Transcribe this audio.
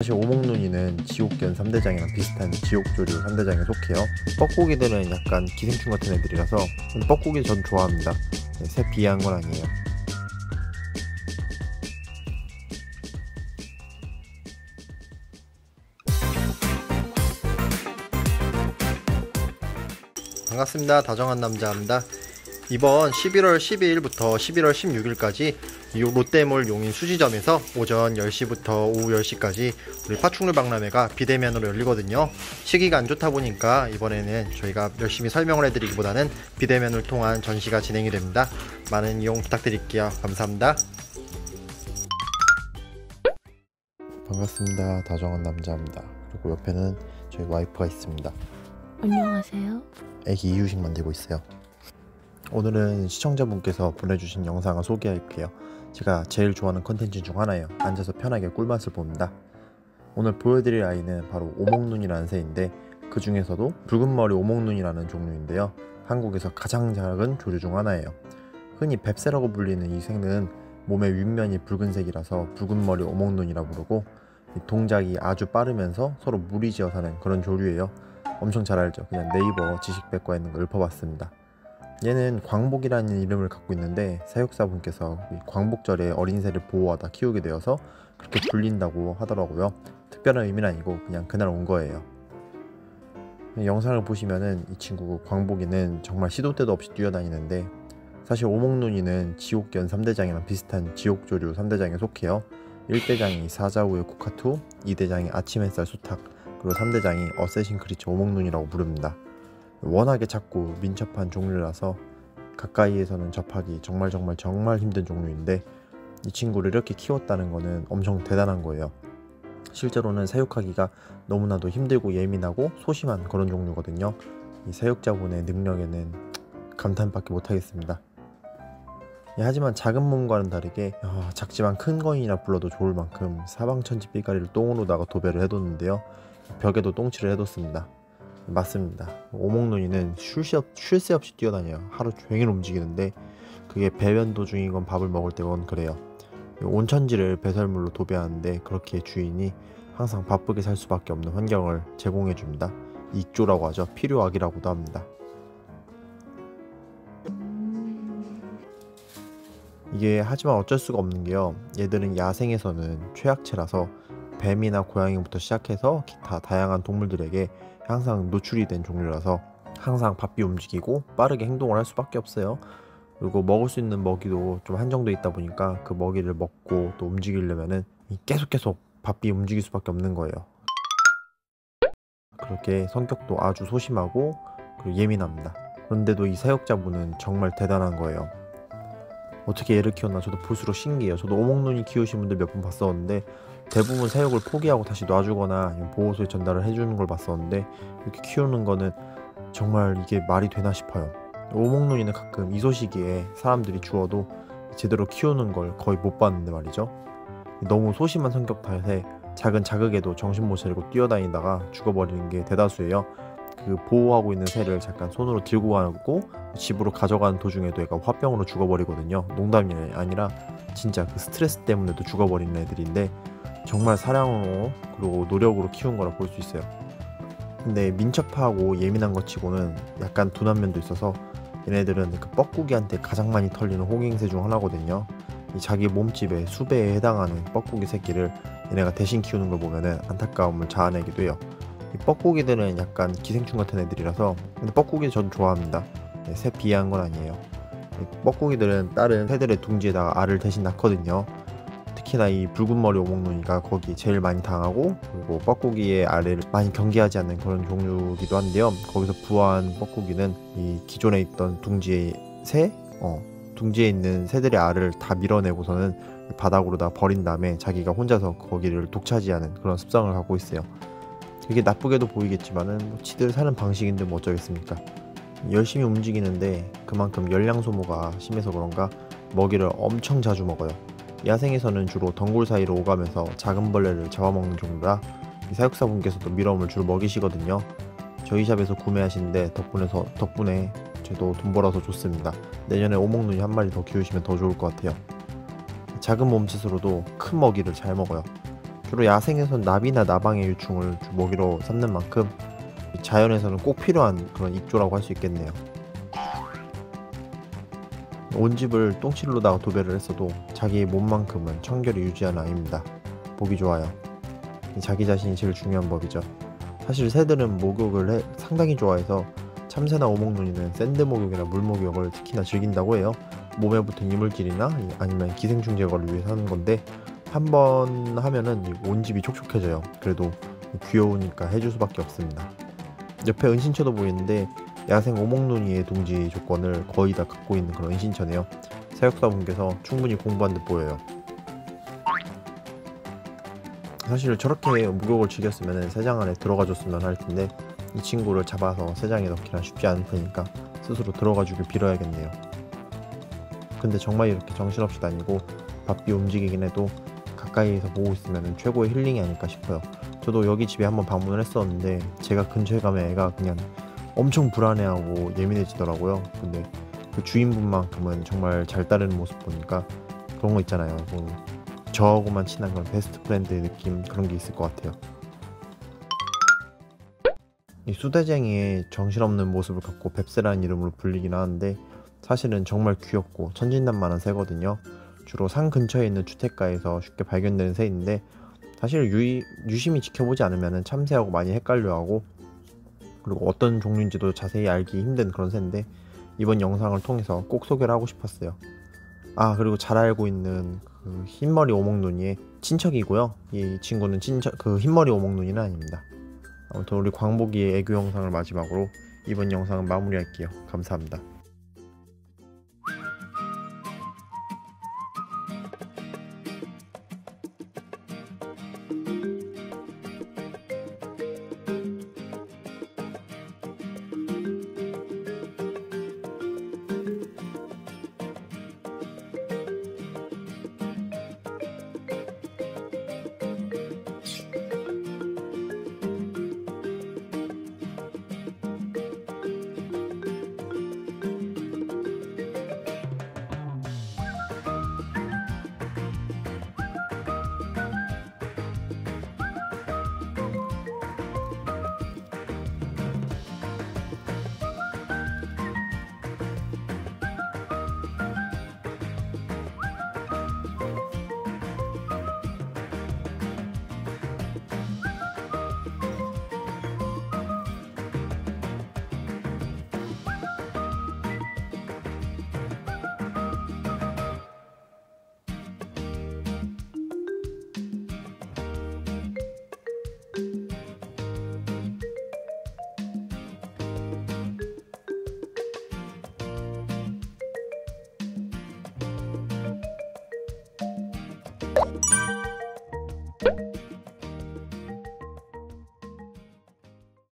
사실 오목눈이는 지옥견 3대장이랑 비슷한 지옥조류 3대장에 속해요. 뻐꾸기들은 약간 기생충 같은 애들이라서 뻐꾸기 전 좋아합니다. 새 비하한 건 아니에요. 반갑습니다. 다정한 남자입니다. 이번 11월 12일부터 11월 16일까지 롯데몰 용인 수지점에서 오전 10시부터 오후 10시까지 우리 파충류 박람회가 비대면으로 열리거든요. 시기가 안 좋다 보니까 이번에는 저희가 열심히 설명을 해드리기보다는 비대면을 통한 전시가 진행이 됩니다. 많은 이용 부탁드릴게요. 감사합니다. 반갑습니다. 다정한 남자입니다. 그리고 옆에는 저희 와이프가 있습니다. 안녕하세요. 애기 이유식 만들고 있어요. 오늘은 시청자분께서 보내주신 영상을 소개할게요. 제가 제일 좋아하는 컨텐츠 중 하나예요. 앉아서 편하게 꿀맛을 봅니다. 오늘 보여드릴 아이는 바로 오목눈이라는 새인데 그 중에서도 붉은머리 오목눈이라는 종류인데요. 한국에서 가장 작은 조류 중 하나예요. 흔히 뱁새라고 불리는 이 새는 몸의 윗면이 붉은색이라서 붉은머리 오목눈이라 부르고 동작이 아주 빠르면서 서로 무리지어 사는 그런 조류예요. 엄청 잘 알죠? 그냥 네이버 지식백과에 있는 거 읊어봤습니다. 얘는 광복이라는 이름을 갖고 있는데 사육사분께서 광복절에 어린 새를 보호하다 키우게 되어서 그렇게 불린다고 하더라고요. 특별한 의미는 아니고 그냥 그날 온 거예요. 영상을 보시면은 이 친구 광복이는 정말 시도 때도 없이 뛰어다니는데 사실 오목눈이는 지옥견 3대장이랑 비슷한 지옥조류 3대장에 속해요. 1대장이 사자우의 코카투, 2대장이 아침햇살 수탉, 그리고 3대장이 어쌔신 크리처 오목눈이라고 부릅니다. 워낙에 작고 민첩한 종류라서 가까이에서는 접하기 정말 힘든 종류인데 이 친구를 이렇게 키웠다는 거는 엄청 대단한 거예요. 실제로는 사육하기가 너무나도 힘들고 예민하고 소심한 그런 종류거든요. 이 사육자분의 능력에는 감탄밖에 못하겠습니다. 하지만 작은 몸과는 다르게 작지만 큰 거인이라 불러도 좋을 만큼 사방천지 삐가리를 똥으로다가 도배를 해뒀는데요. 벽에도 똥칠을 해뒀습니다. 맞습니다. 오목눈이는 쉴 새 없이 뛰어다녀요. 하루 종일 움직이는데 그게 배변 도중이건 밥을 먹을 때건 그래요. 온천지를 배설물로 도배하는데 그렇게 주인이 항상 바쁘게 살 수밖에 없는 환경을 제공해 줍니다. 익조라고 하죠. 필요악이라고도 합니다. 이게 하지만 어쩔 수가 없는 게요. 얘들은 야생에서는 최약체라서 뱀이나 고양이부터 시작해서 기타 다양한 동물들에게 항상 노출이 된 종류라서 항상 바삐 움직이고 빠르게 행동을 할 수밖에 없어요. 그리고 먹을 수 있는 먹이도 좀 한정돼 있다 보니까 그 먹이를 먹고 또 움직이려면은 계속 바삐 움직일 수밖에 없는 거예요. 그렇게 성격도 아주 소심하고 그리고 예민합니다. 그런데도 이 사육자분은 정말 대단한 거예요. 어떻게 얘를 키웠나 저도 볼수록 신기해요. 저도 오목눈이 키우신 분들 몇 분 봤었는데 대부분 사육을 포기하고 다시 놔주거나 보호소에 전달을 해주는 걸 봤었는데 이렇게 키우는 거는 정말 이게 말이 되나 싶어요. 오목눈이는 가끔 이소시기에 사람들이 주어도 제대로 키우는 걸 거의 못 봤는데 말이죠. 너무 소심한 성격 탓에 작은 자극에도 정신 못 차리고 뛰어다니다가 죽어버리는 게 대다수예요. 그 보호하고 있는 새를 잠깐 손으로 들고 가고 집으로 가져가는 도중에도 얘가 화병으로 죽어버리거든요. 농담이 아니라 진짜 그 스트레스 때문에도 죽어버리는 애들인데 정말 사랑으로 그리고 노력으로 키운 거라 볼 수 있어요. 근데 민첩하고 예민한 것 치고는 약간 둔한 면도 있어서 얘네들은 그 뻐꾸기한테 가장 많이 털리는 호갱새 중 하나거든요. 이 자기 몸집의 수배에 해당하는 뻐꾸기 새끼를 얘네가 대신 키우는 걸 보면은 안타까움을 자아내기도 해요. 이 뻐꾸기들은 약간 기생충 같은 애들이라서 근데 뻐꾸기 전 좋아합니다. 새 비하한 건 아니에요. 뻐꾸기들은 다른 새들의 둥지에다가 알을 대신 낳거든요. 특히나 이 붉은머리 오목눈이가 거기 제일 많이 당하고 그리고 뻐꾸기의 알을 많이 경계하지 않는 그런 종류이기도 한데요. 거기서 부화한 뻐꾸기는 이 기존에 있던 둥지에 있는 새들의 알을 다 밀어내고서는 바닥으로다 버린 다음에 자기가 혼자서 거기를 독차지하는 그런 습성을 갖고 있어요. 이게 나쁘게도 보이겠지만은 지들 사는 방식인데 뭐 어쩌겠습니까. 열심히 움직이는데 그만큼 열량 소모가 심해서 그런가 먹이를 엄청 자주 먹어요. 야생에서는 주로 덩굴 사이로 오가면서 작은 벌레를 잡아먹는 종류라 이 사육사분께서도 밀어움을 주로 먹이시거든요. 저희 샵에서 구매하시는데 덕분에 저도 돈 벌어서 좋습니다. 내년에 오목눈이 한 마리 더 키우시면 더 좋을 것 같아요. 작은 몸짓으로도 큰 먹이를 잘 먹어요. 주로 야생에선 나비나 나방의 유충을 주 먹이로 삼는 만큼 자연에서는 꼭 필요한 그런 입조라고 할 수 있겠네요. 온 집을 똥칠로다가 도배를 했어도 자기의 몸만큼은 청결이 유지하는 아이입니다. 보기 좋아요. 자기 자신이 제일 중요한 법이죠. 사실 새들은 목욕을 상당히 좋아해서 참새나 오목눈이는 샌드 목욕이나 물 목욕을 특히나 즐긴다고 해요. 몸에 붙은 이물질이나 아니면 기생충 제거를 위해서 하는 건데 한 번 하면은 온 집이 촉촉해져요. 그래도 귀여우니까 해줄 수밖에 없습니다. 옆에 은신처도 보이는데 야생 오목눈이의 둥지 조건을 거의 다 갖고 있는 그런 은신처네요. 사육사분께서 충분히 공부한 듯 보여요. 사실 저렇게 목욕을 즐겼으면 새장 안에 들어가 줬으면 할 텐데 이 친구를 잡아서 새장에 넣기란 쉽지 않을 테니까 스스로 들어가 주길 빌어야겠네요. 근데 정말 이렇게 정신없이 다니고 바삐 움직이긴 해도 가까이에서 보고 있으면 최고의 힐링이 아닐까 싶어요. 저도 여기 집에 한번 방문을 했었는데 제가 근처에 가면 애가 그냥 엄청 불안해하고 예민해지더라고요. 근데 그 주인분만큼은 정말 잘 따르는 모습 보니까 그런 거 있잖아요. 뭐 저하고만 친한 그런 베스트 프렌드의 느낌, 그런 게 있을 것 같아요. 이 수대쟁이의 정신없는 모습을 갖고 뱁새라는 이름으로 불리긴 하는데 사실은 정말 귀엽고 천진난만한 새거든요. 주로 산 근처에 있는 주택가에서 쉽게 발견되는 새인데 사실 유심히 지켜보지 않으면 참새하고 많이 헷갈려하고 그리고 어떤 종류인지도 자세히 알기 힘든 그런 새인데 이번 영상을 통해서 꼭 소개를 하고 싶었어요. 아, 그리고 잘 알고 있는 그 흰머리 오목눈이의 친척이고요. 이 친구는 그 흰머리 오목눈이는 아닙니다. 아무튼 우리 광복이의 애교 영상을 마지막으로 이번 영상은 마무리할게요. 감사합니다.